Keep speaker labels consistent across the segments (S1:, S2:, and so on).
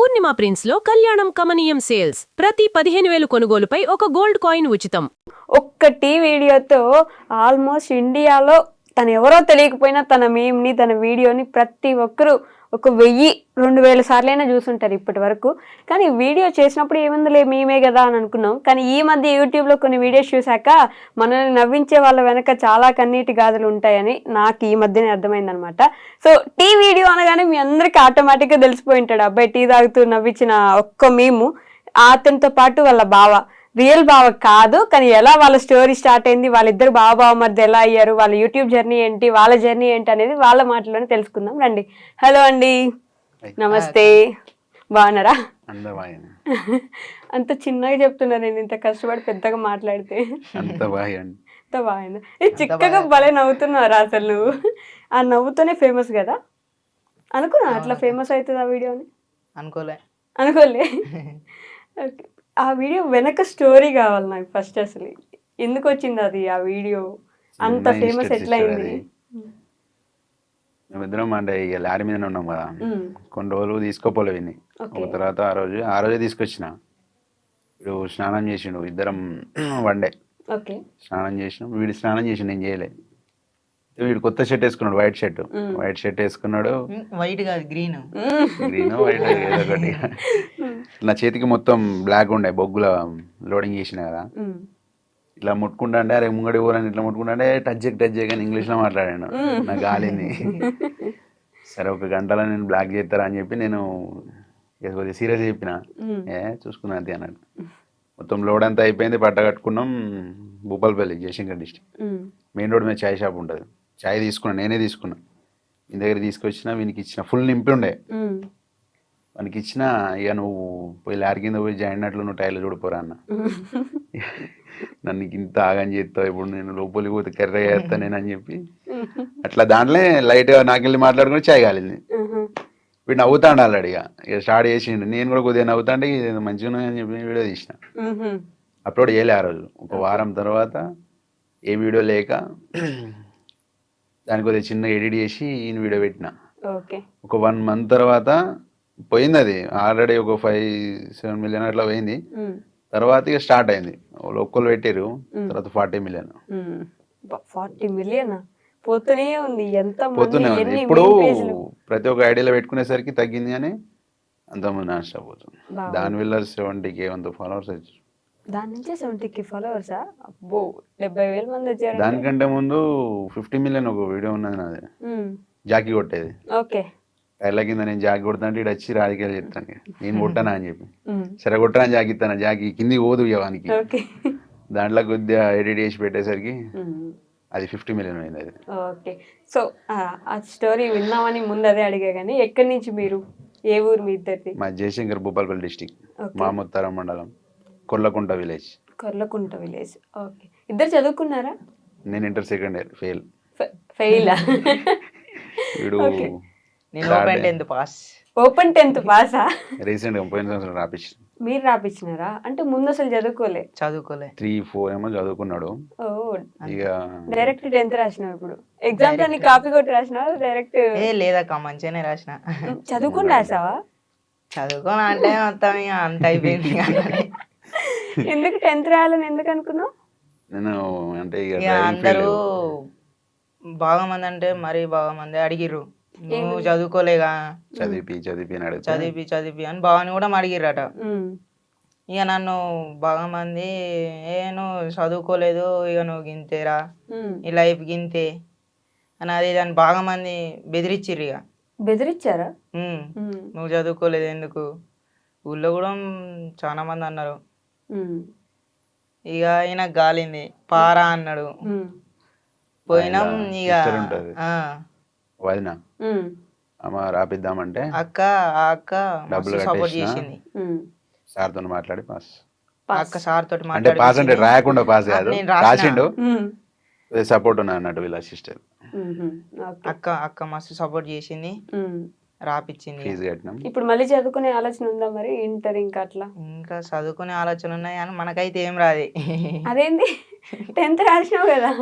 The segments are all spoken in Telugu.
S1: పూర్ణిమ ప్రిన్స్ లో కళ్యాణం కమనీయం సేల్స్ ప్రతి 15,000 కొనుగోలుపై ఒక గోల్డ్ కాయిన్ ఉచితం.
S2: ఒక్కటి వీడియోతో ఆల్మోస్ట్ ఇండియాలో తను ఎవరో తెలియకపోయినా తన మేమ్ని తన వీడియోని ప్రతి ఒక్కరూ ఒక 1000-2000 సార్లైనా చూసుంటారు ఇప్పటి వరకు. కానీ వీడియో చేసినప్పుడు ఏముందిలే మేమే కదా అని అనుకున్నాం. కానీ ఈ మధ్య యూట్యూబ్లో కొన్ని వీడియోస్ చూశాక మనల్ని నవ్వించే వాళ్ళ వెనక చాలా కన్నీటి గాథలు ఉంటాయని నాకు ఈ మధ్యనే అర్థమైందనమాట. సో టీ వీడియో అనగానే మీ అందరికీ ఆటోమేటిక్గా తెలిసిపోయి ఉంటాడు, అబ్బాయి టీ తాగుతూ నవ్వించిన ఒక్క మేము. అతనితో పాటు వాళ్ళ బావ, రియల్ బావ కాదు కానీ ఎలా వాళ్ళ స్టోరీ స్టార్ట్ అయింది, వాళ్ళిద్దరు బావ మధ్య ఎలా అయ్యారు, వాళ్ళ యూట్యూబ్ జర్నీ ఏంటి, వాళ్ళ జర్నీ ఏంటి అనేది వాళ్ళ మాటలోనే తెలుసుకుందాం రండి. హలో అండి, నమస్తే, బాగున్నారా? అంత చిన్నగా చెప్తున్నా నేను, ఇంత కష్టపడి పెద్దగా మాట్లాడితే. అంత బాగుంది. చిక్కగా భలే నవ్వుతున్నారా అసలు నువ్వు. ఆ నవ్వుతోనే ఫేమస్ కదా అనుకున్నా, అట్లా ఫేమస్ అవుతుంది ఆ వీడియోని. అనుకోలే ఓకే, ఆ వీడియో వెనక స్టోరీ కావాలి నాకు ఫస్ట్. అసలు ఎందుకు వచ్చింది అది, ఆ వీడియో అంత ఫేమస్ ఎట్లా అయింది?
S3: మేమిద్దరం అంటే ఇక లారీ మీదనే ఉన్నాం కదా, కొన్ని రోజులు తీసుకోపోలే విని. ఒక తర్వాత ఆ రోజే తీసుకొచ్చిన. వీడు స్నానం చేసిండు, ఇద్దరం వన్ డే స్నానం చేసినాం. వీడు స్నానం చేసి నేను చేయలే. వీడు కొత్త షర్ట్ వేసుకున్నాడు, వైట్ షర్ట్ వేసుకున్నాడు.
S4: వైట్ కాదు, గ్రీన్
S3: వైట్ ఏదో ఒకటి. నా చేతికి మొత్తం బ్లాక్ ఉండే, బొగ్గుల లోడింగ్ చేసిన కదా. ఇట్లా ముట్టుకుంటా అంటే అరే ముంగడి ఊరని ఇట్లా ముట్టుకుంటా అంటే టచ్ చేయగానే ఇంగ్లీష్లో మాట్లాడాను. నాకు గాలింది. సరే ఒక గంటలో నేను బ్లాక్ చేస్తారా అని చెప్పి నేను కొద్దిగా సీరియస్ చెప్పిన. చూసుకున్నా అంతే అన్నాడు. మొత్తం లోడ్ అంతా అయిపోయింది, పట్ట కట్టుకున్నాం. Bhupalpally, Jayashankar district main road మీద చాయ్ షాప్ ఉంటుంది. చాయ్ తీసుకున్నా, నేనే తీసుకున్నా. మీ దగ్గర తీసుకొచ్చిన, వీనికి ఇచ్చిన. ఫుల్ నింపి ఉండే మనకి ఇచ్చిన. ఇక నువ్వు పోయి లారీ కింద పోయి జాయిన్ అట్లు నువ్వు టైర్లు చూడిపోరా అన్న. నన్ను ఇంత ఆగని చేస్తావు, ఇప్పుడు నేను లోపలికి పోతే కర్ర చేస్తా నేను అని చెప్పి అట్లా దాంట్లో లైట్గా నాకెళ్ళి మాట్లాడుకుని చాయ్ కాలింది. వీడు నవ్వుతాడు ఆల్రెడీ. ఇక స్టార్ట్ చేసిండు. నేను కూడా కొద్దిగా నవ్వుతాంటే ఇది మంచిగా అని చెప్పి వీడియో తీసిన. అప్లోడ్ చేయలే ఆ రోజు. ఒక వారం తర్వాత ఏ వీడియో లేక దానికి కొద్దిగా చిన్న ఎడిట్ చేసి ఈయన వీడియో పెట్టిన. ఒక 1 month తర్వాత పోయింది అది. ఆల్రెడీ ఒక 5-7 million అట్లా పోయింది. తర్వాత ఇక స్టార్ట్ అయింది. ఒక్కళ్ళు పెట్టారు, తర్వాత 40 million.
S2: 40 million పోతూనే ఉంది.
S3: ఇప్పుడు ప్రతి ఒక్క ఐడియాలో పెట్టుకునేసరికి తగ్గింది కానీ అంతమంది నాశనం పోతుంది. దానివల్ల 70K ఫాలోవర్స్ వచ్చారు.
S2: దాని నుంచి 70K ఫాలోవర్సా? అబ్బో, 70,000 మంది వచ్చారు.
S3: దానికంటే ముందు 50 million ఒక వీడియో ఉన్నది నాది, జాకీ కొట్టేది. టైర్ల కింద నేను జాకీ కొడతాంటే ఇటు వచ్చి రాజకీయాలు చెప్తాను. నేను కొట్టానా అని చెప్పి, సరే కొట్టా అని జాకీ ఇస్తాను. జాకీ కింది పోదు ఇవ్వడానికి. దాంట్లో కొద్దిగా ఎడిట్ చేసి పెట్టేసరికి అది 50 million అయింది అది.
S2: ఓకే, సో ఆ స్టోరీ విన్నామని ముందు అదే అడిగా. కానీ ఎక్కడి నుంచి మీరు, ఏ ఊరు మీ ఇద్దరిది?
S3: మా జయశంకర్, భూపాలపల్లి డిస్టిక్, మాముత్తరం మండలం, కొర్లకుంట విలేజ్.
S2: ఓకే, ఇద్దరు చదువుకున్నారా?
S3: నేను ఇంటర్ సెకండ్ ఇయర్ ఫెయిల్. వీడు
S2: ఓపెన్ 10th పాసా?
S3: రీసెంట్ గా పోయిన సంవత్సరం రాపించిన.
S2: మీరు రాపించినారా? అంటే ముందు అసలు చదువుకోలే?
S3: 3-4 ఏమో చదువుకున్నాడు. ఇక
S2: డైరెక్ట్ 10th రాసినావు. ఇప్పుడు ఎగ్జామ్స్ అన్ని కాపీ కొట్టి రాసినావు డైరెక్ట్?
S4: లేదక్క, మంచిగానే రాసిన.
S2: చదువుకుని రాసావా?
S4: చదువుకోని అంటే మొత్తం ఇక అంత అయిపోయింది.
S2: ఎందుకు 10th రాయాలని ఎందుకు అనుకున్నావు?
S3: నేను అంటే
S4: అందరూ బాగా మంది అంటే మరీ బాగా మంది అడిగిర్రు, నువ్వు చదువుకోలేగా, చదివి అని బావని కూడా అడిగిర్రట. ఇక నన్ను బాగా మంది నువ్వు చదువుకోలేదు, ఇక నువ్వు గింతేరా, ఈ లైఫ్ గింతే అని అది దాన్ని బాగా మంది బెదిరించిర్రు. ఇక
S2: బెదిరించారా?
S4: నువ్వు చదువుకోలేదు ఎందుకు, ఊళ్ళో కూడా చాలా మంది అన్నారు. ఇక ఈయన గాలింది, పారా అన్నాడు. పోయినాం. ఇక
S3: రాపిద్దామంటే
S4: అక్క
S3: డబ్బులు
S4: సపోర్ట్ చేసింది.
S3: సార్ తో మాట్లాడి పాస్.
S4: అక్క సార్ తోటి
S3: అంటే పాస్ అంటే రాయకుండా పాస్ కాదు, రాసిండు. సపోర్ట్ ఉన్నా అన్నట్టు వీళ్ళ సిస్టర్.
S4: అక్క మస్తు సపోర్ట్ చేసింది, రాపిచ్చింది.
S3: ఫీజు కట్టినాం.
S2: ఇప్పుడు మళ్ళీ చదువుకునే ఆలోచన ఉందా మరి? ఇంటర్ ఇంకా అట్లా
S4: ఇంకా చదువుకునే ఆలోచన ఉన్నాయి కానీ మనకైతే ఏం రాదు.
S2: అదేంది, 10th రాసినావు కదా?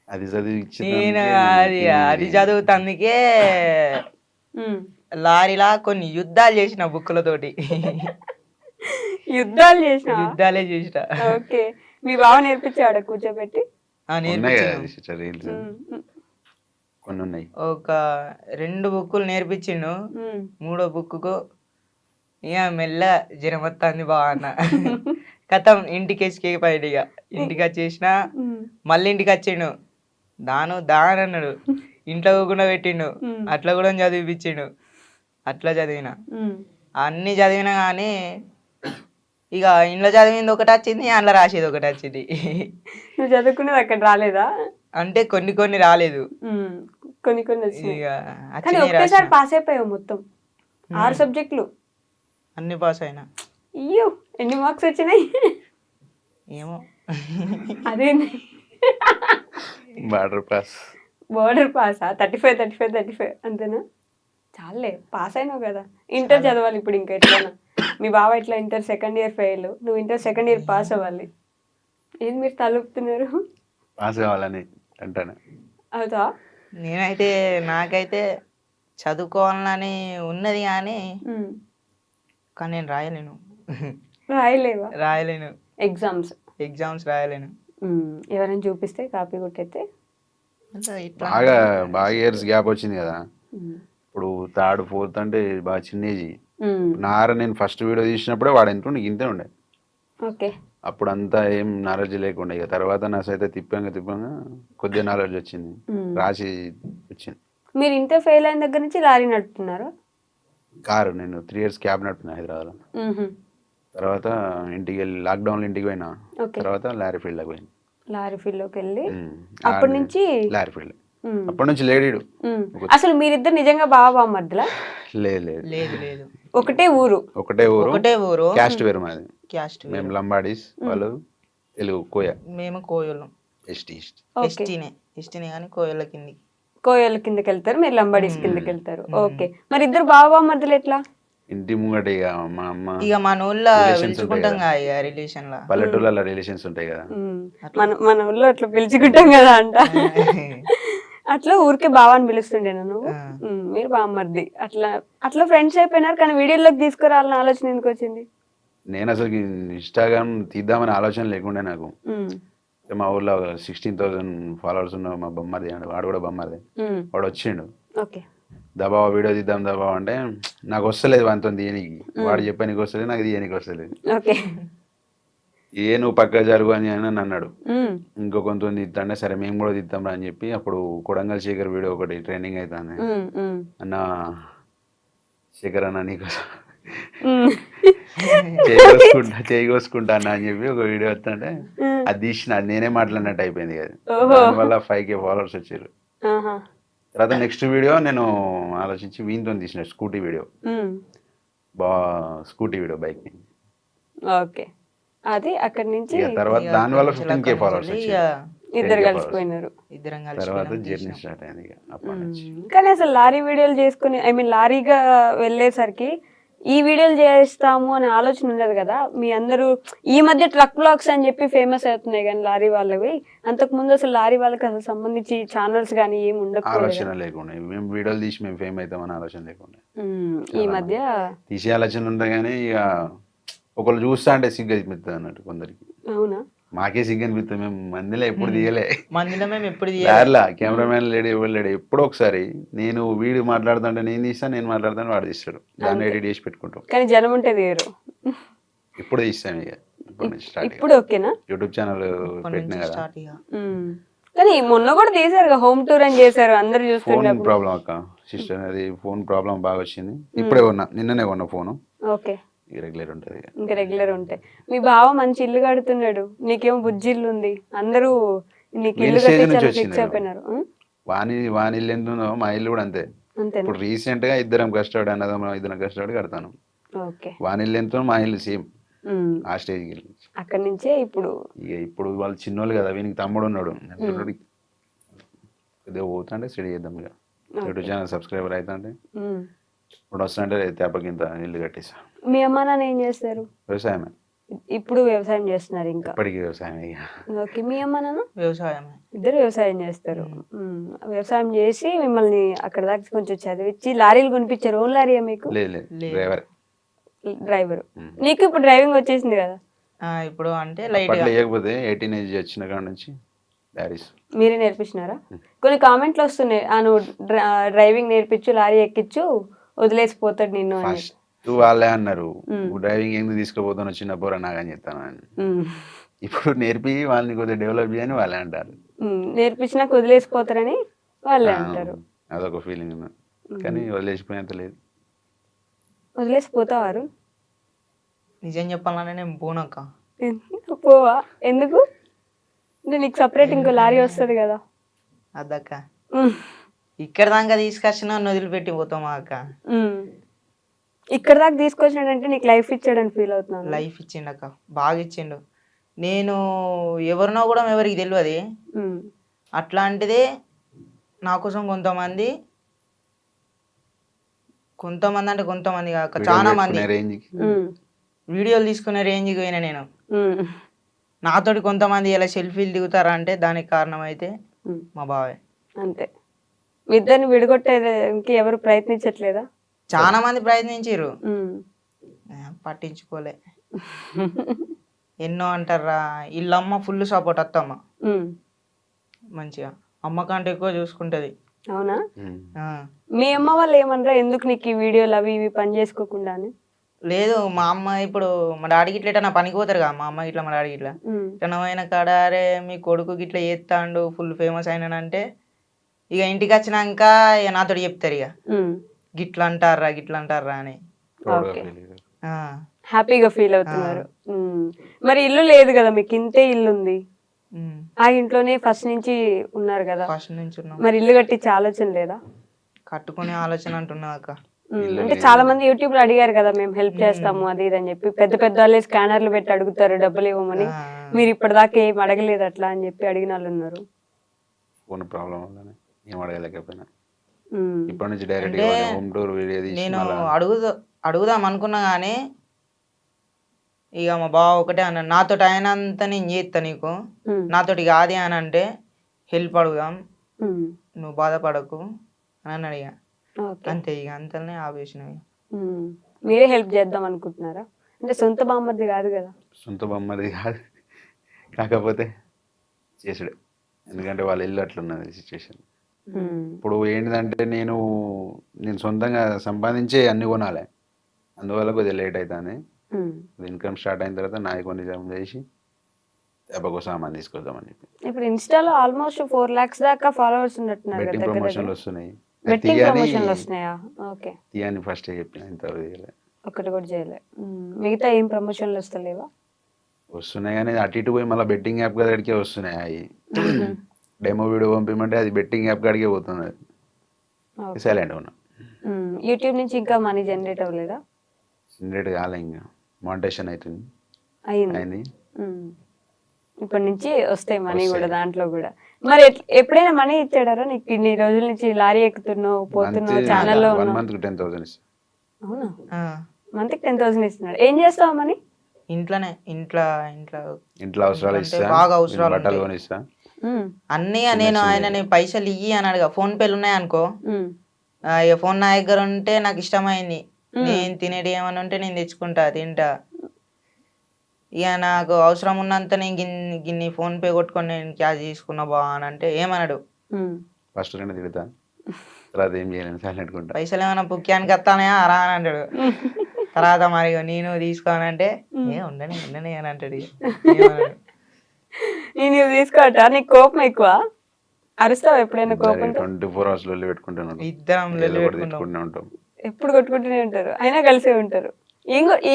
S3: అది చదివి
S4: అది చదువుతందుకే లారీలా కొన్ని యుద్ధాలు చేసిన బుక్కులతోటి
S2: యుద్ధాలు చేసిన
S4: యుద్ధాలే చేసిన
S2: ఓకే మీ బావ నేర్పించాడు కూర్చోబెట్టి
S3: ఉన్నాయి కదా
S4: నేర్పించిండు
S3: సిస్టర్ రీల్స్ కొన్ని ఉన్నాయి.
S4: ఒక 2 బుక్కులు నేర్పించిండు. 3వ బుక్కు ఇక మెల్ల జ్వరం వస్తుంది బావ అన్న కథం ఇంటికి ఎస్కేపోయాడు. ఇక ఇంటికి వచ్చేసిన మళ్ళీ ఇంటికి వచ్చిండు. దాని అన్నాడు, ఇంట్లో కూడా పెట్టిండు, అట్లా కూడా చదివిపించిండు. అట్లా చదివిన అన్ని చదివినా కానీ ఇక ఇంట్లో చదివింది ఒకటి వచ్చింది, అందులో రాసేది ఒకటి వచ్చింది.
S2: నువ్వు చదువుకునేది అక్కడ రాలేదా?
S4: అంటే కొన్ని రాలేదు,
S2: కొన్ని వచ్చినాయి.
S4: ఇక
S2: కానీ
S4: వచ్చినాయి
S2: ఒకేసారి
S4: రాసిన.
S2: పాస్ అయిపోయావు మొత్తం 6 సబ్జెక్టులు.
S4: అన్ని పాస్ అయినా.
S2: అయ్యో ఎన్ని మార్క్స్ వచ్చినాయి?
S4: ఏమో
S2: అదేంది
S3: బార్డర్ పాస్.
S2: బోర్డర్ పాసా? 35 అంతేనా? చాలే పాస్ అయినావు కదా. ఇంటర్ చదవాలి ఇప్పుడు ఇంకా ఎట్లనా. మీ బావ ఇట్లా ఇంటర్ సెకండ్ ఇయర్ ఫెయిల్, నువ్వు ఇంటర్ సెకండ్ ఇయర్ పాస్ అవ్వాలి. ఏం మీరు తలుపుతున్నారు?
S3: పాస్ కావాలని అంటాను.
S2: అవుతా?
S4: నాకైతే చదువుకోవాలని ఉన్నది కానీ నేను రాయలేను.
S2: రాయలేవా?
S4: రాయలేను,
S2: ఎగ్జామ్స్
S4: రాయలేను.
S2: ఎవరైనా చూపిస్తే కాపీ కొట్టయితే
S3: బాగా ఇయర్స్ గ్యాప్ వచ్చింది కదా. ఇప్పుడు 3rd 4th అంటే బాగా చిన్న ఏజ్. నేను ఫస్ట్ వీడియో తీసినప్పుడే వాడు ఎంత ఉండే ఇంతే ఉండే.
S2: ఓకే.
S3: అప్పుడు అంతా ఏం నాలెడ్జ్ లేకుండా, ఇక తర్వాత నా సైతే తిప్పంగా కొద్దిగా నాలెడ్జ్ వచ్చింది, రాసి వచ్చింది.
S2: మీరు ఇంటర్ ఫెయిల్ అయిన దగ్గర నుంచి లారీ నడుపుతున్నారు?
S3: కారు నేను 3 years క్యాబ్ నడుపుతున్నా హైదరాబాద్లో. తర్వాత ఇంటికి వెళ్ళి లాక్డౌన్లో ఇంటికి పోయినా. తర్వాత లారీ ఫీల్డ్లోకి పోయినా.
S2: లారీ ఫీల్డ్లోకి వెళ్ళి అప్పటి నుంచి
S3: లారీ ఫీల్డ్ అప్పటి నుంచి లేడీడు.
S2: అసలు మీరిద్దరు నిజంగా బావ మధ్యలో?
S4: లేదు
S2: ఒకటే ఊరు?
S3: ఒకటే ఊరు. క్యాస్ట్ వేరు మాది. మేము లంబాడీస్, వాళ్ళు తెలుగు కోయ.
S4: మేము కోయలం. ఎస్టీనే కానీ కోయల
S2: కిందకి వెళ్తారు, మీరు లంబాడీస్ కిందకి వెళ్తారు. ఓకే. మరి ఇద్దరు బావ మధ్యలో ఎట్లా?
S3: ఇంటి ముంగట ఇక మా అమ్మ
S4: ఇక మన ఊళ్ళో పిలుచుకుంటాం కదా, రిలేషన్ లా.
S3: పల్లెటూళ్ళ రిలేషన్స్ ఉంటాయి కదా,
S2: మన ఊళ్ళో అట్లా పిలుచుకుంటాం కదా అంట. అట్లా ఊరికే బావాని పిలుస్తుండే నువ్వు, మీరు బామ్మర్ది. అట్లా ఫ్రెండ్స్ అయిపోయినారు. కానీ వీడియోలోకి తీసుకురావాలని ఆలోచన ఎందుకు వచ్చింది?
S3: నేను అసలు ఇన్స్టాగ్రామ్ తీద్దామని ఆలోచన లేకుండే నాకు. మా ఊర్లో 16,000 ఫాలోవర్స్ ఉన్న మా బొమ్మది, వాడు కూడా బొమ్మది, వాడు వచ్చిండు. దబావ వీడియో తీద్దాం దబావ అంటే నాకు వస్తలేదు వానితో తీయనికి. వాడు చెప్పా నీకు వస్తలేదు, నాకు తీయనికి వస్తలేదు. నువ్వు పక్క జరుగు అని అన్నాడు. ఇంకో కొంత తీద్దాంటే సరే మేము కూడా తీద్దాం రా అని చెప్పి అప్పుడు కొడంగల్ శేఖర్ వీడియో ఒకటి ట్రైనింగ్ అవుతుంది అన్న, శేఖర్ అన్న నీకోసం చేయకోసుకుంటా అన్న అని చెప్పి ఒక వీడియో వస్తుంటే అది తీసిన, అది నేనే మాట్లాడినట్టు అయిపోయింది కదా. దానివల్ల 5K ఫాలోవర్స్ వచ్చారు. తర్వాత నెక్స్ట్ వీడియో నేను ఆలోచించి వీనితో తీసిన scooty video, scooty video bike.
S2: Okay. అది అక్కడి నుంచి
S3: తర్వాత దానివల్ల 15K ఫాలోవర్స్ వచ్చారు.
S2: ఇద్దరు కలిసిపోయినారు.
S3: తర్వాత జర్నీ స్టార్ట్ అయింది అప్పటి నుంచి.
S2: కానీ అసలు లారీ వీడియోలు చేసుకుని లారీగా వెళ్ళేసరికి ఈ వీడియోలు చేస్తాము అనే ఆలోచన ఉండదు కదా. మీ అందరూ ఈ మధ్య ట్రక్ బ్లాగ్స్ అని చెప్పి ఫేమస్ అవుతున్నాయి కానీ లారీ వాళ్ళవి, అంతకు ముందు అసలు లారీ వాళ్ళకి అసలు సంబంధించి ఛానల్స్ కానీ ఏమి ఉండదు,
S3: ఆలోచన లేకుండా మేము వీడియోలు తీసి మేము ఫేమ్ అవుతామని ఆలోచన లేకుండా.
S2: ఈ మధ్య
S3: తీసే ఆలోచన ఉంటాయి కానీ ఇక ఒకళ్ళు చూస్తా అంటే సిగ్గు అనిపిస్తుంది అన్నట్టు కొందరికి.
S2: అవునా?
S3: మాకే సిగ్గు అనిపిస్తుంది. మేము మందిలో ఎప్పుడు తీయలే, కెమెరామెన్ లేడు, ఎవరు లేడు. ఎప్పుడో ఒకసారి నేను వీడియో మాట్లాడుతుంటే నేను తీస్తాను, నేను మాట్లాడుతాను వాడు తీస్తాడు, దాన్ని ఎడిట్ చేసి పెట్టుకుంటాం.
S2: కానీ జనం ఉంటే తీయరు.
S3: ఇప్పుడు తీస్తాం ఇక
S2: ఇప్పుడు ఓకేనా?
S3: యూట్యూబ్ ఛానల్ పెట్టినా కదా.
S2: కానీ మొన్న కూడా తీసారు, హోమ్ టూర్ అని చేశారు, అందరు చూస్తుంటే.
S3: ఫోన్ ప్రాబ్లం అక్క సిస్టర్, అది ఫోన్ ప్రాబ్లం బాగా వచ్చింది. ఇప్పుడే కొన్నా, నిన్ననే కొన్నా ఫోను.
S2: ఓకే.
S3: రెగ్యులర్ ఉంటుంది,
S2: ఇంకా రెగ్యులర్ ఉంటాయి. మీ బావ మంచి ఇల్లు కడుతున్నాడు, నీకేమో బుజ్జి ఇల్లు ఉంది, అందరూ నీకు ఇల్లు ఫిక్స్ అయిపోయినారు.
S3: వాని ఇల్లు ఎంత ఉందో మా ఇల్లు కూడా అంతే. ఇప్పుడు రీసెంట్ గా ఇద్దరం కష్టపడి ఇద్దరం కష్టపడి కడతాను. వాని ఇల్లు ఎంత మా ఇల్లు సేమ్ ఆ స్టేజ్కి వెళ్ళి
S2: అక్కడి నుంచే
S3: ఇప్పుడు వాళ్ళు చిన్నోళ్ళు కదా, వీనికి తమ్ముడు ఉన్నాడు, కొద్దిగా పోతుంటే స్టడీ చేద్దాం ఇక. యూట్యూబ్ ఛానల్ సబ్స్క్రైబర్ అవుతుంటే ఇప్పుడు వస్తుంటే తేపకింత ఇల్లు కట్టేసా.
S2: మీ అమ్మ నాన్న ఏం చేస్తారు?
S3: వ్యవసాయమే.
S2: ఇప్పుడు వ్యవసాయం చేస్తున్నారు ఇంకా.
S3: ఇప్పటికీ వ్యవసాయం ఇక.
S2: ఓకే, మీ అమ్మ నాన్న
S4: వ్యవసాయమే.
S2: ఇద్దరు వ్యవసాయం చేస్తారు. వ్యవసాయం చేసి మిమ్మల్ని అక్కడ దాకా కొంచెం చదివించి లారీలు కొనిపించారు. ఓన్ లారీయా మీకు?
S3: లేదు డ్రైవర్.
S2: డ్రైవర్. నీకు ఇప్పుడు డ్రైవింగ్ వచ్చేసింది కదా?
S4: ఇప్పుడు అంటే లైట్
S3: అప్పట్లో లేకపోతే 18 ఏజ్ వచ్చిన కాడ నుంచి లారీస్
S2: మీరే నేర్పించినారా? కొన్ని కామెంట్లు వస్తున్నాయి, నువ్వు డ్రైవింగ్ నేర్పించు, లారీ ఎక్కించు, వదిలేసిపోతాడు నిన్ను అని.
S3: ఫస్ట్ వాళ్ళే అన్నారు, డ్రైవింగ్ ఎందుకు తీసుకుపోతాను చిన్న పోరా నాగని చెప్తాను అని. ఇప్పుడు నేర్పి వాళ్ళని కొద్దిగా డెవలప్ చేయని వాళ్ళే అంటారు.
S2: నేర్పించినాక వదిలేసిపోతారని వాళ్ళే అంటారు.
S3: అదొక ఫీలింగ్ ఉంది, కానీ వదిలేసిపోయేంత లేదు.
S2: వదిలేసిపోతావారు?
S4: నిజం చెప్పాలంటే నేను పోనక్క.
S2: పోవా? ఎందుకు? అంటే నీకు సపరేట్ ఇంకో లారీ వస్తుంది కదా.
S4: అద్దక్క ఇక్కడ దాకా తీసుకొచ్చిన వదిలిపెట్టి పోతామా అక్క?
S2: ఇక్కడ దాకా తీసుకొచ్చినాడంటే నీకు లైఫ్ ఇచ్చాడని ఫీల్ అవుతున్నాను.
S4: లైఫ్ ఇచ్చిండు అక్క, బాగా ఇచ్చిండు. నేను ఎవరినో కూడా ఎవరికి తెలియదు. అట్లాంటిదే నా కోసం కొంతమంది అంటే కొంతమంది కాక చాలా మంది వీడియోలు తీసుకునే రేంజ్కి పోయినా నేను. నాతోటి కొంతమంది ఇలా సెల్ఫీలు దిగుతారా అంటే దానికి కారణం అయితే మా బావే.
S2: అంతే. మీ ఇద్దరిని విడగొట్టేదానికి ఎవరు ప్రయత్నించట్లేదా?
S4: చాలా మంది ప్రయత్నించారు, పట్టించుకోలే. ఎన్నో అంటారా, వీళ్ళమ్మ ఫుల్ సపోర్ట్. అత్తమ్మ మంచిగా అమ్మ కంటే ఎక్కువ చూసుకుంటది.
S2: అవునా? మీ అమ్మ వాళ్ళు ఏమనరా, ఎందుకు నీకు ఈ వీడియోలు అవి ఇవి పని చేసుకోకుండా అని?
S4: లేదు, మా అమ్మ ఇప్పుడు మా డాడీకి ఇట్లా నా పనికి పోతారు కదా, మా అమ్మ ఇట్లా మా డాడీ ఇట్లా ఇట్లా కాడ అరే మీ కొడుకు ఇట్లా చేస్తాడు ఫుల్ ఫేమస్ అయినానంటే ఇక ఇంటికి వచ్చినాక ఇక నాతో చెప్తారు ఇక గిట్లా అంటారా అని.
S2: హ్యాపీగా ఫీల్ అవుతున్నారు. మరి ఇల్లు లేదు కదా మీకు, ఇంతే ఇల్లు ఉంది, ఆ ఇంట్లోనే ఫస్ట్ నుంచి ఉన్నారు కదా.
S4: ఫస్ట్ నుంచి ఉన్నాం.
S2: మరి ఇల్లు కట్టించే ఆలోచన లేదా?
S4: కట్టుకునే ఆలోచన అంటున్నా అక్క.
S2: అంటే చాలా మంది యూట్యూబ్ లో అడిగారు కదా, మేము హెల్ప్ చేస్తాము అది ఇది అని చెప్పి, పెద్ద పెద్ద వాళ్ళే స్కానర్లు పెట్టి అడుగుతారు డబ్బులు ఇవ్వమని. మీరు ఇప్పటిదాకా ఏం అడగలేదు అట్లా అని చెప్పి అడిగిన వాళ్ళు ఉన్నారు.
S3: ఫోన్ ప్రాబ్లం వల్లనే ఏం అడగలేకపోయినా. ఇప్పటి నుంచి డైరెక్ట్ హోమ్ టూర్ వీడియో తీసి
S4: నేను అడుగుదాం అనుకున్నా కానీ ఇక మా బావ ఒకటే అన్నాడు, నాతోటి అయినంత నేను చేస్తా, నీకు నాతోటి కాదే అని అంటే హెల్ప్ అడుగుదాం, నువ్వు బాధపడకు అని అన్నాడు. ఇక అంతే, ఇక అంతనే ఆపేసినవి.
S2: మీరే హెల్ప్ చేద్దాం అనుకుంటున్నారా? అంటే సొంత బామ్మది కాదు కదా.
S3: సొంత బామ్మది కాదు, కాకపోతే చేసుడే. ఎందుకంటే వాళ్ళ ఇల్లు అట్లున్నది సిచ్యువేషన్. ఇప్పుడు ఏంటిదంటే నేను సొంతంగా సంపాదించే అన్ని కొనాలి, అందువల్ల కొద్దిగా లేట్ అవుతుంది. ఇన్కమ్ స్టార్ట్ అయిన తర్వాత నాయి కొన్ని జమ చేసి ఎప్పకో సామాన్ తీసుకొద్దామని చెప్పి.
S2: ఇప్పుడు ఇన్స్టాలో ఆల్మోస్ట్ 4 lakhs దాకా ఫాలోవర్స్ ఉన్నట్టున్నారు.
S3: బెట్టింగ్ ప్రమోషన్లు వస్తున్నాయి.
S2: బెట్టింగ్ ప్రమోషన్లు వస్తున్నాయా? ఓకే.
S3: తీయని ఫస్ట్ చెప్పిన ఇంతవరకు చేయలే,
S2: ఒకటి కూడా చేయలే. మిగతా ఏం ప్రమోషన్లు వస్తలేవా?
S3: వస్తున్నాయి కానీ అటు ఇటు పోయి మళ్ళీ బెట్టింగ్ యాప్ కాడికే వస్తున్నాయి. అవి డెమో వీడియో పంపిమంటే అది బెట్టింగ్ యాప్ కాడికే పోతుంది. అది సైలెంట్ ఉన్నా.
S2: యూట్యూబ్ నుంచి ఇంకా మనీ జనరేట్ అవ్వలేదా?
S3: జనరేట్ కాలే, ఇంకా మానిటైజేషన్ అవుతుంది
S2: అయింది. ఇప్పటి నుంచి వస్తాయి మనీ కూడా దాంట్లో కూడా. మరి ఎప్పుడైనా మనీ ఇచ్చాడారా నీకు? ఇన్ని రోజుల నుంచి లారీ ఎక్కుతున్నావు పోతున్నావు ఛానల్లో ఉన్నావు.
S3: 1 month కి 10,000 ఇస్తా.
S2: అవునా? మంత్ కి 10,000 ఇస్తున్నాడు. ఏం చేస్తావు మనీ?
S4: ఇంట్లోనే ఇంట్లో
S3: అవసరాలు ఇస్తా,
S4: బాగా అవసరాలు
S3: బట్టలు కొని ఇస్తా
S4: అన్నీ. నేను ఆయన పైసలు ఇయ్యి అని అడగా. ఫోన్ పేలు ఉన్నాయి అనుకో, ఫోన్ నా దగ్గర ఉంటే నాకు ఇష్టమైంది, నేను తినేది ఏమని ఉంటే నేను తెచ్చుకుంటా తింటా. ఇక నాకు అవసరం ఉన్నంత నేను గిన్ని ఫోన్ పే కొట్టుకొని నేను క్యాష్ తీసుకున్నా బా అని అంటే ఏమన్నాడు,
S3: ఫస్ట్ 2 తిడతా, తర్వాత ఏం చేయలేను సైలెంట్ కుంటా.
S4: పైసలు ఏమైనా పుక్యానికి వస్తానయా రా అని అంటాడు. తర్వాత మరి నేను తీసుకోనంటే ఉండని అని అంటాడు.
S2: నేను తీసుకోవట. నీకు కోపం ఎక్కువ? అరుస్తావు ఎప్పుడైనా కోపం?
S3: 24 hours లొల్లి పెట్టుకుంటాను.
S4: ఇద్దరం
S3: పెట్టుకుంటూనే ఉంటాం.
S2: ఎప్పుడు కొట్టుకుంటూనే ఉంటారు, అయినా కలిసే ఉంటారు.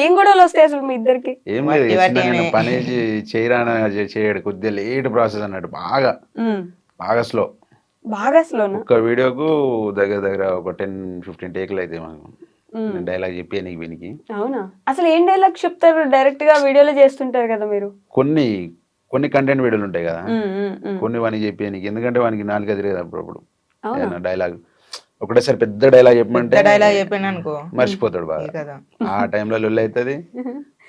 S2: ఏం గొడవలు వస్తాయి అసలు మీ ఇద్దరికి?
S3: ఏం లేదు, పని చేయరా చేయడు, కొద్దిగా లేట్ ప్రాసెస్ అన్నట్టు. బాగా స్లో.
S2: బాగా స్లో.
S3: ఒక్క వీడియోకు దగ్గర ఒక 10-15 టేకులు అయితే మాకు డైలాగ్ చెప్పి నీకు వీనికి.
S2: అవునా? అసలు ఏం డైలాగ్ చెప్తారు? డైరెక్ట్ గా వీడియోలో చేస్తుంటారు కదా మీరు.
S3: కొన్ని కంటెంట్ వీడియోలు ఉంటాయి కదా, కొన్ని వానికి చెప్పి నీకు. ఎందుకంటే వానికి 4 తిరగదు అప్పుడప్పుడు డైలాగ్. ఒకటేసారి పెద్ద డైలాగ్ చెప్పమంటే
S4: డైలాగ్ చెప్పాను అనుకో
S3: మర్చిపోతాడు బాగా. ఆ టైంలో లొల్లి అవుతుంది.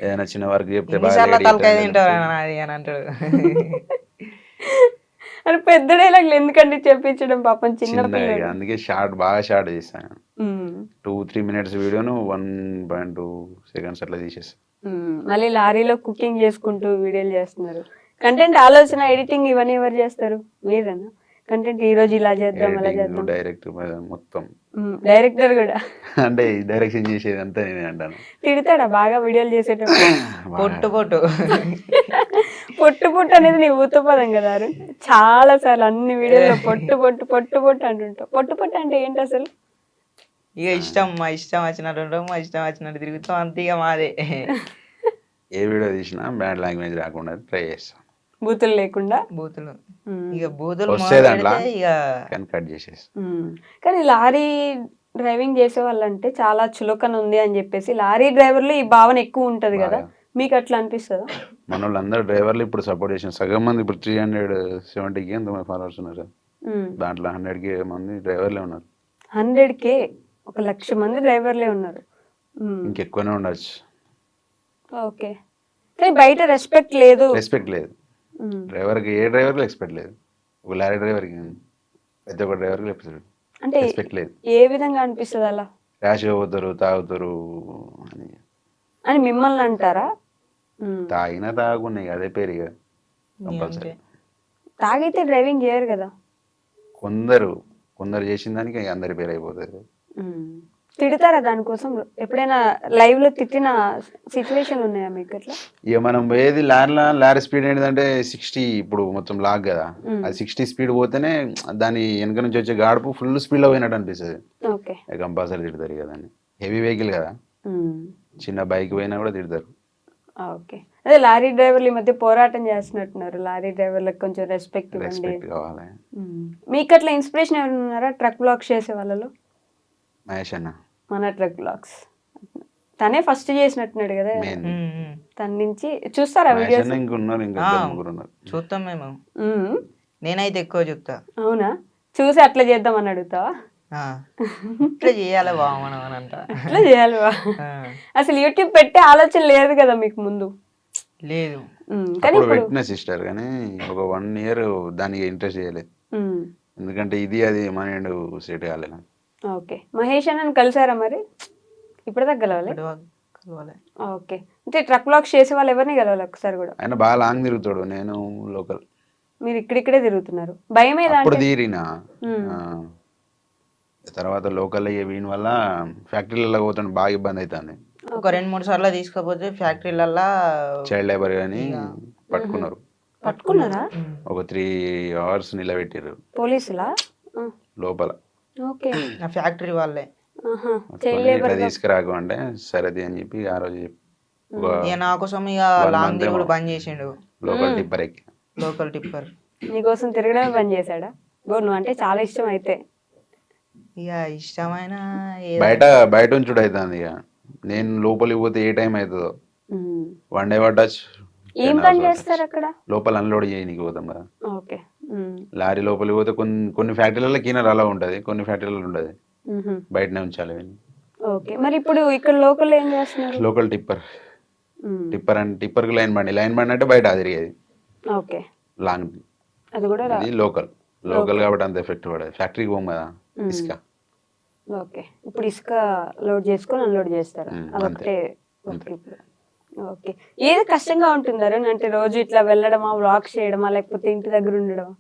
S3: ఏదైనా చిన్న వర్క్ చెప్తే
S4: ఎన్నిసార్లు
S3: బాగా
S4: తలకాయ తింటారు అది అని అంటాడు.
S2: అని పెద్ద డైలాగులు ఎందుకండి చెప్పించడం పాపం చిన్న
S3: చిన్న
S2: పిల్లలు.
S3: అందుకే బాగా షార్ట్ చేస్తాను.
S2: ఉమ్.
S3: 2-3 minutes వీడియోను 1.2 seconds అట్లా తీసేస్తాను.
S2: మళ్ళీ లారీలో కుకింగ్ చేసుకుంటూ వీడియోలు చేస్తున్నారు. కంటెంట్ ఆలోచన, ఎడిటింగ్ ఇవన్నీ ఎవరు చేస్తారు? మీరేనా? కంటెంట్ ఈ రోజు ఇలా చేద్దాం అలా చేద్దాం.
S3: డైరెక్ట్ మొత్తం
S2: డైరెక్టర్ కూడా
S3: అంటే డైరెక్షన్ చేసేది అంతా నేనే అంటాను.
S2: తిడతాడా బాగా వీడియోలు చేసేటప్పుడు?
S4: పొట్టు పొట్టు
S2: పొట్టు పొట్టు అనేది నీ ఊతపదం కదా అరుణ్. చాలా సార్లు అన్ని వీడియోలో పొట్టు పొట్టు పొట్టు పొట్టు అంటుంటావు. పొట్టు పొట్టు అంటే ఏంటి అసలు?
S4: ఇక మా ఇష్టం వచ్చినట్టు ఉంటాం, మా ఇష్టం వచ్చినట్టు తిరుగుతాం, అంతే ఇక మాదే.
S3: ఏ వీడియో తీసినా బ్యాడ్ లాంగ్వేజ్ రాకుండా ట్రై చేస్తాను.
S2: బూతులు లేకుండా.
S4: బూతులు ఇక బూతులు
S3: వస్తే దాంట్లో
S4: మాట్లాడితే ఇక
S3: కానీ కట్ చేసేస్తాను.
S2: కానీ లారీ డ్రైవింగ్ చేసే వాళ్ళంటే చాలా చులకన ఉంది అని చెప్పేసి లారీ డ్రైవర్లు ఈ భావన ఎక్కువ ఉంటది కదా, మీకు అట్లా అనిపిస్తుందా?
S3: మన వాళ్ళందరూ డ్రైవర్లు ఇప్పుడు సపోర్ట్ చేసిన సగం మంది ఇప్పుడు 370K ఎంతమంది ఫాలోవర్స్ ఉన్నారు. దాంట్లో 100K మంది డ్రైవర్లే ఉన్నారు.
S2: 100K 1,00,000 మంది డ్రైవర్లే ఉన్నారు.
S3: ఇంకెక్కువనే ఉండొచ్చు.
S2: ఓకే. కానీ బయట రెస్పెక్ట్ లేదు.
S3: రెస్పెక్ట్ లేదు డ్రైవర్కి. ఏ డ్రైవర్కి రెస్పెక్ట్ లేదు. ఒక లారీ డ్రైవర్కి, ప్రతి ఒక్క డ్రైవర్కి
S2: అంటే
S3: రెస్పెక్ట్ లేదు.
S2: ఏ విధంగా అనిపిస్తుంది అలా?
S3: ర్యాష్గా పోతారు, తాగుతారు
S2: అని మిమ్మల్ని అంటారా?
S3: తాగినా తాగున్నాయి అదే పేరు ఇక కంపల్సరీ.
S2: తాగితే డ్రైవింగ్ చేయరు కదా.
S3: కొందరు చేసిన దానికి అందరి పేరు అయిపోతుంది.
S2: తిడతారా దానికోసం? ఎప్పుడైనా లైవ్ లో తిట్టిన సిచ్యువేషన్ ఉన్నాయా మీకు అట్లా?
S3: ఇక మనం పోయేది లారీ స్పీడ్ ఏంటంటే 60, ఇప్పుడు మొత్తం లాగ్ కదా, అది 60 స్పీడ్ పోతేనే దాని వెనక నుంచి వచ్చే గాడుపు ఫుల్ స్పీడ్ లో పోయినట్టు అనిపిస్తుంది.
S2: ఓకే.
S3: కంపల్సరీ తిడతారు కదా. హెవీ వెహికల్ కదా, చిన్న బైక్ పోయినా కూడా తిడతారు.
S2: ఓకే. అదే లారీ డ్రైవర్లు ఈ మధ్య పోరాటం చేస్తున్నట్టున్నారు. లారీ డ్రైవర్లకు కొంచెం రెస్పెక్ట్ ఇవ్వండి.
S3: కావాలి.
S2: మీకు అట్లా ఇన్స్పిరేషన్ ఎవరు ఉన్నారా ట్రక్ బ్లాగ్స్ చేసే వాళ్ళలో?
S3: మహేష్ అన్న
S2: మన ట్రక్ బ్లాగ్స్ తనే ఫస్ట్ చేసినట్టున్నాడు కదా. తన నుంచి చూస్తారా వీడియోస్?
S4: చూస్తాం మేము. నేనైతే ఎక్కువ చూస్తా.
S2: అవునా? చూసి అట్లా చేద్దాం అని అడుగుతావా?
S4: ఇట్లా చేయాలి బా మనం అని అంట.
S2: అట్లా చేయాలి బా. అసలు యూట్యూబ్ పెట్టే ఆలోచన లేదు కదా మీకు ముందు?
S4: లేదు.
S2: కానీ
S3: పెట్టిన సిస్టర్ కానీ ఒక 1 year దానికి ఇంట్రెస్ట్ చేయలేదు. ఎందుకంటే ఇది అది మైండ్ సెట్ కాలేదు.
S2: ఓకే. మహేష్ అన్నని కలిసారా మరి? ఇప్పటిదాకా కలవాలి. ఓకే. అంటే ట్రక్ బ్లాగ్స్ చేసే వాళ్ళు ఎవరిని కలవాలి ఒకసారి కూడా?
S3: ఆయన బాగా లాంగ్ తిరుగుతాడు, నేను లోకల్.
S2: మీరు ఇక్కడిక్కడే తిరుగుతున్నారు. భయం ఏదా?
S3: అప్పుడు తీరినా తర్వాత లోకల్ వీని వల్ల ఫ్యాక్టరీలలో పోతాను, బాగా ఇబ్బంది అవుతుంది.
S4: ఒక 2-3 సార్లు తీసుకపోతే ఫ్యాక్టరీలల్లో
S3: చైల్డ్ లేబర్ అని పట్టుకున్నారు.
S2: పట్టుకున్నారా?
S3: ఒక 3 hours నిలబెట్టారు పోలీసులా లోపల.
S2: ఓకే.
S4: ఫ్యాక్టరీ వాళ్ళే
S3: ఇట్లా తీసుకురాకు అంటే సరేది అని చెప్పి ఆ రోజు
S4: నా కోసం ఇక లాంగ్ తిరుగుడు బంద్ చేసిండు.
S3: లోకల్ టిప్పర్ ఎక్కి.
S4: లోకల్ టిప్పర్
S2: నీకోసం తిరగడమే బంద్ చేశాడా? నువ్వు అంటే చాలా ఇష్టం అయితే.
S4: ఇక ఇష్టమైన
S3: బయట ఉంచుడు అవుతుంది. ఇక నేను లోపలికి పోతే ఏ టైం అవుతుందో 1 day పట్టచ్చు.
S2: ఏం పని చేస్తారు అక్కడ?
S3: లోపల అన్లోడ్ చేయనీకి పోతాం కదా.
S2: ఓకే.
S3: లారీ లోపలికి పోతే కొన్ని ఫ్యాక్టరీలలో క్లీనర్ అలా ఉంటది, కొన్ని ఫ్యాక్టరీలలో ఉండదు, బయటనే ఉంచాలి.
S2: ఓకే. మరి ఇప్పుడు ఇక్కడ లోకల్ ఏం చేస్తున్నారు?
S3: లోకల్ టిప్పర్ అంటే టిప్పర్ కి లైన్ బండి అంటే బయట తిరిగేది.
S2: ఓకే.
S3: లాంగ్
S2: అది కూడా
S3: లోకల్ కాబట్టి అంత ఎఫెక్ట్ పడదు. ఫ్యాక్టరీకి పోం కదా ఇసుక.
S2: ఓకే. ఇప్పుడు ఇసుక లోడ్ చేసుకొని అన్లోడ్ చేస్తారు, అదొకటే. ఓకే. ఏది కష్టంగా ఉంటుందారు అంటే రోజు ఇట్లా వెళ్ళడమా, వ్లాగ్ చేయడమా, లేకపోతే ఇంటి దగ్గర ఉండడమా?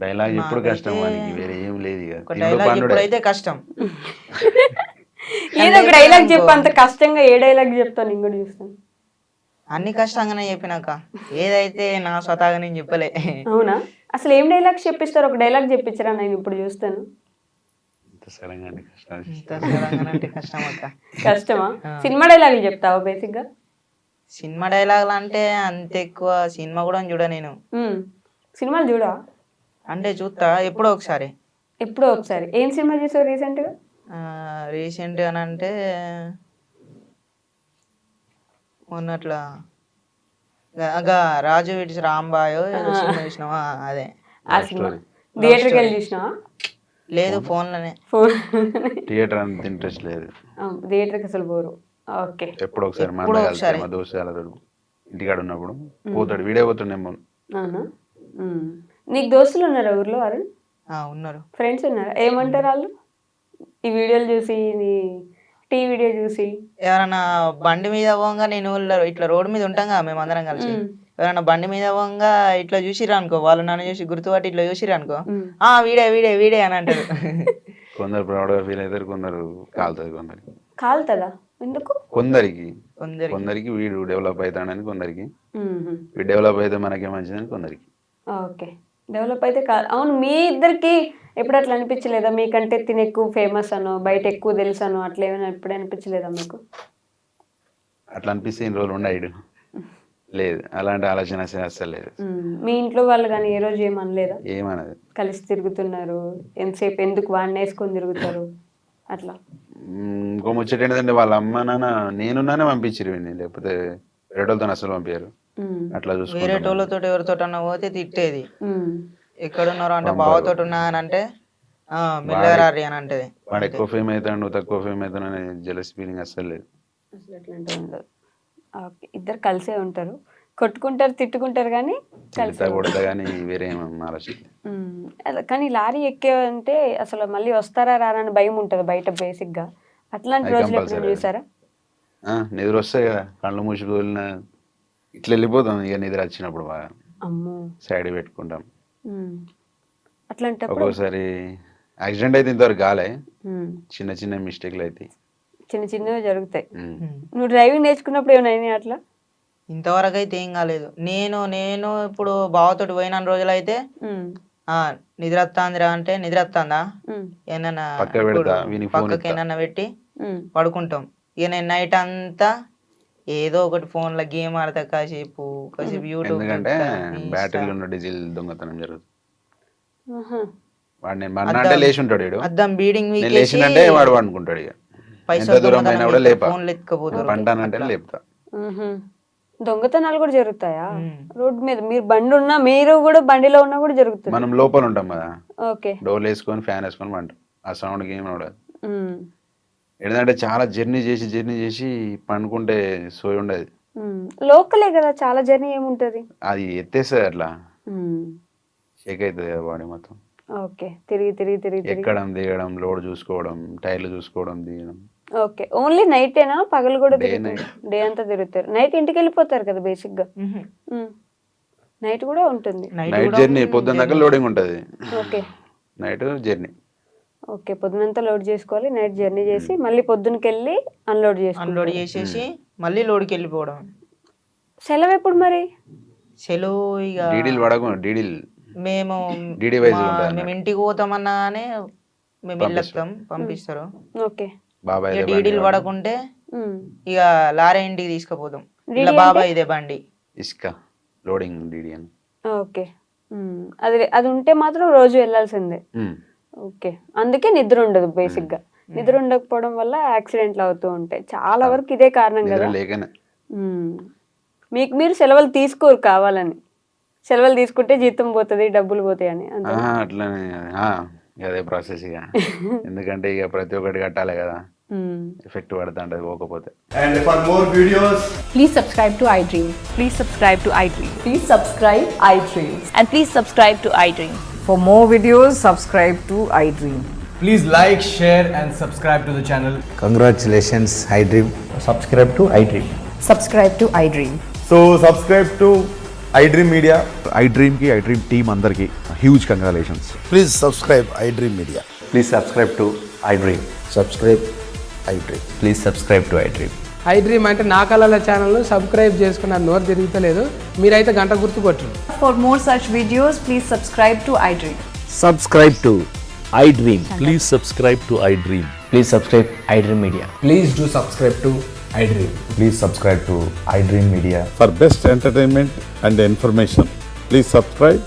S3: డైలాగ్ ఎప్పుడు కష్టం, వేరే ఏం లేదు.
S4: ఇప్పుడైతే కష్టం.
S2: ఏదో ఒక డైలాగ్ చెప్పు. అంత కష్టంగా ఏ డైలాగ్ చెప్తాను నేను కూడా చూస్తాను.
S4: అన్ని కష్టంగానే చెప్పినాక ఏదైతే నా స్వతహాగా నేను చెప్పలే.
S2: అవునా? అసలు ఏం డైలాగ్స్ చెప్పిస్తారు? ఒక డైలాగ్ చెప్పించరా, నేను ఇప్పుడు చూస్తాను. కష్టమా? సినిమా డైలాగులు చెప్తావా బేసిక్ గా?
S4: సినిమా డైలాగులు అంటే అంత ఎక్కువ సినిమా కూడా చూడ నేను.
S2: సినిమాలు చూడా?
S4: అంటే చూస్తా ఎప్పుడో ఒకసారి.
S2: ఎప్పుడో ఒకసారి. ఏం సినిమా చూసావు రీసెంట్ గా?
S4: రీసెంట్ గా అంటే మొన్నట్లా రాజు విడిచి రాంబాయో సినిమా చూసినావా? అదే
S2: ఆ సినిమా థియేటర్కి వెళ్ళి చూసినావా?
S4: లేదు, ఫోన్లోనే.
S3: థియేటర్ అంత ఇంట్రెస్ట్ లేదు.
S2: థియేటర్కి అసలు పోరు. ఓకే.
S3: ఎప్పుడు ఒకసారి మా
S4: ఎప్పుడో
S3: అన్న
S4: ఒకసారి.
S3: కలిస్తే మా దోస్తు వాళ్ళతో ఇంటికాడ ఉన్నప్పుడు పోతాడు, వీడే పోతుండేమో.
S2: అవునా? నీకు దోస్తులు ఉన్నారా ఊర్లో అరుణ్?
S4: ఉన్నారు.
S2: ఫ్రెండ్స్ ఉన్నారా? ఏమంటారు వాళ్ళు ఈ వీడియోలు చూసి, నీ టీ వీడియో చూసి?
S4: ఎవరైనా బండి మీద పోగా నేను ఇట్లా రోడ్డు మీద ఉంటాం కదా మేము అందరం కలిసి, ఎవరైనా బండి మీద పోగా ఇట్లా చూసిరా అనుకో, వాళ్ళు నన్ను చూసి గుర్తుపట్టి ఇట్లా చూసిరా అనుకో, వీడే వీడే వీడే అని అంటారు.
S3: కొందరు ప్రౌడ్గా ఫీల్ అవుతారు, కొందరు కాలుతుంది, కొందరికి
S2: కాలుతుందా? ఎందుకు?
S3: కొందరికి వీడు డెవలప్ అవుతాడని, కొందరికి వీడు డెవలప్ అయితే మనకే మంచిదని, కొందరికి.
S2: ఓకే, డెవలప్ అయితే కాదు. అవును, మీ ఇద్దరికి ఎప్పుడు అట్లా అనిపించలేదా? మీకంటే తిని ఎక్కువ ఫేమస్ అను, బయట ఎక్కువ తెలుసు అను, అట్లా ఏమైనా ఎప్పుడు అనిపించలేదా మీకు?
S3: అట్లా అనిపిస్తే ఇన్ని రోజులు ఉండడు. లేదు, అలాంటి ఆలోచన అసలు లేదు.
S2: మీ ఇంట్లో వాళ్ళు కానీ ఏ రోజు ఏమనలేదా?
S3: ఏమన్నది,
S2: కలిసి తిరుగుతున్నారు ఎంతసేపు, ఎందుకు వాడిని వేసుకొని తిరుగుతారు అట్లా?
S3: ఇంకో ముచ్చట ఏంటంటే వాళ్ళ అమ్మ నాన్న నేనున్నానే పంపించారు వీడిని, లేకపోతే వేరేటోళ్ళతో అసలు పంపించారు. అట్లా
S4: వేరే
S3: చూసుకుంటారు.
S4: టోళ్ళతో ఎవరితోటన్నా పోతే తిట్టేది, ఎక్కడున్నారు అంటే బావతో ఉన్నా అని అంటే మెల్లరారి అని అంటది.
S3: వాడు ఎక్కువ ఫేమ్ అవుతాడు, నువ్వు తక్కువ ఫేమ్ అవుతాను అనే జెలస్ ఫీలింగ్ అస్సలు లేదు.
S2: అసలు అట్లాంటి ఉండదు. ఓకే, ఇద్దరు కలిసే ఉంటారు, కొట్టుకుంటారు, తిట్టుకుంటారు, కానీ
S3: తిడతా కొడతా కానీ వేరే ఏం ఆలోచన.
S2: కానీ లారీ ఎక్కేవంటే అసలు మళ్ళీ వస్తారా రారా అని భయం ఉంటుంది బయట బేసిక్గా. అట్లాంటి
S3: అది
S2: రోజులు
S3: compulsory.
S2: ఎప్పుడు చూసారా?
S3: నిద్ర వస్తాయి కదా, కళ్ళు మూసుకున్న ఇట్లా వెళ్ళిపోతాం ఇక నిద్ర వచ్చినప్పుడు బాగా
S2: అమ్మో.
S3: సైడ్ పెట్టుకుంటాం.
S2: అట్లాంటప్పుడు
S3: ఒక్కోసారి యాక్సిడెంట్ అయితే ఇంతవరకు కాలే, చిన్న చిన్న మిస్టేక్లు అయితే
S2: చిన్న చిన్నవి జరుగుతాయి. నువ్వు డ్రైవింగ్ నేర్చుకున్నప్పుడు ఏమైనా అయినాయి అట్లా?
S4: ఇంతవరకు అయితే ఏం కాలేదు. నేను ఇప్పుడు బావతోటి పోయిన రోజులైతే నిద్ర వస్తాందిరా అంటే నిద్ర వస్తుందా ఏమన్నా పక్కకి ఏమన్నా పెట్టి పడుకుంటాం. ఇక నేను నైట్ అంతా ఏదో ఒకటి ఫోన్ లో గేమ్ ఆడతా, కాసేపు యూట్యూబ్.
S3: ఎందుకంటే బ్యాటరీలో ఉన్న డీజిల్ దొంగతనం జరుగుతుంది. వాడు నేను మన్నాడే లేచి ఉంటాడు, వీడు
S4: అద్దం బీడింగ్
S3: లేచినంటే వాడు అనుకుంటాడు ఇక ఎంత దూరం అయినా కూడా లేపా,
S4: ఫోన్లు ఎత్తుకపోతారు.
S3: పంటానంటే లేపుతా.
S2: దొంగతనాలు కూడా జరుగుతాయా రోడ్ మీద? మీరు బండి ఉన్నా, మీరు కూడా బండిలో ఉన్నా కూడా జరుగుతుంది.
S3: మనం లోపల ఉంటాం కదా,
S2: ఓకే,
S3: డోర్లు వేసుకొని ఫ్యాన్ వేసుకొని పంటాం, ఆ సౌండ్కి ఏమి ఉండదు. ఏంటంటే చాలా జర్నీ చేసి పండుకుంటే సోయి ఉండదు.
S2: లోకలే కదా, చాలా జర్నీ ఏముంటది,
S3: అది ఎత్తేస్తుంది అట్లా షేక్ అవుతుంది కదా బాడీ మొత్తం.
S2: ఓకే, తిరిగి
S3: ఎక్కడం దిగడం, లోడ్ చూసుకోవడం, టైర్లు చూసుకోవడం, దిగడం.
S2: ఓకే, ఓన్లీ నైటేనా? పగలు కూడా డే అంతా తిరుగుతారు? నైట్ ఇంటికి వెళ్ళిపోతారు కదా బేసిక్ గా. నైట్ కూడా ఉంటుంది.
S3: నైట్ జర్నీ, పొద్దున్న దాకా లోడింగ్ ఉంటుంది.
S2: Okay,
S3: night journey.
S2: ఓకే, పొద్దునంతా లోడ్ చేసుకోవాలి, నైట్ జర్నీ చేసి మళ్ళీ పొద్దునకి వెళ్ళి అన్లోడ్
S4: చేసేసి మళ్ళీ లోడ్కి వెళ్ళిపోవడం.
S2: సెలవు ఎప్పుడు మరి?
S4: సెలవు ఇక
S3: డీడీలు పడకు, డీడీలు
S4: మేము ఇంటికి పోతామన్నా కానీ మేము వెళ్ళొస్తాం, పంపిస్తారు.
S2: ఓకే,
S3: బాబాయ్
S4: డీడీలు పడకుంటే ఇక లారీ ఇంటికి తీసుకుపోతాం. ఇలా బాబాయ్ ఇదే బండి
S3: ఇసుక లోడింగ్ డీడీ అని.
S2: ఓకే, అది ఉంటే మాత్రం రోజు వెళ్ళాల్సిందే. ఓకే, అందుకే నిద్ర ఉండదు బేసిక్ గా. నిద్ర ఉండకపోవడం వల్ల యాక్సిడెంట్లు అవుతూ ఉంటాయి చాలా వరకు. ఇదే కారణం కదా. మీకు మీరు సెలవులు తీసుకోరు కావాలని, సెలవులు తీసుకుంటే జీతం పోతుంది, డబ్బులు పోతాయి అని.
S3: అట్లానే అదే ప్రాసెస్ ఇక. ఎందుకంటే ఇక ప్రతి ఒక్కటి కట్టాలి కదా, ఎఫెక్ట్ పడుతుంటది పోకపోతే.
S5: And for more videos,
S6: Please subscribe to iDream.
S7: Please subscribe to iDream.
S6: Please subscribe iDream.
S7: And please subscribe to iDream.
S6: For more videos, subscribe to iDream.
S5: please like, share and subscribe to the channel.
S8: Congratulations, iDream. Subscribe to iDream.
S6: Subscribe to iDream.
S5: So subscribe to iDream Media.
S9: iDream team అందరికి huge congratulations.
S8: Please subscribe iDream Media.
S9: Please subscribe to iDream.
S8: Subscribe iDream.
S9: Please subscribe to iDream.
S10: iDream అంటే నా కళల ఛానల్ను సబ్స్క్రైబ్ చేసుకున్న నోరు తిరుగుతలేదు, మీరైతే గంట గుర్తు కొట్టండి.
S7: For more such videos, please subscribe to iDream.
S8: Subscribe to iDream.
S9: Please subscribe to iDream.
S8: Please subscribe iDream Media.
S5: Please do subscribe to iDream.
S9: Please subscribe to iDream Media.
S11: For best entertainment and information, please subscribe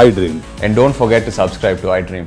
S11: iDream.
S9: And don't forget to subscribe to iDream.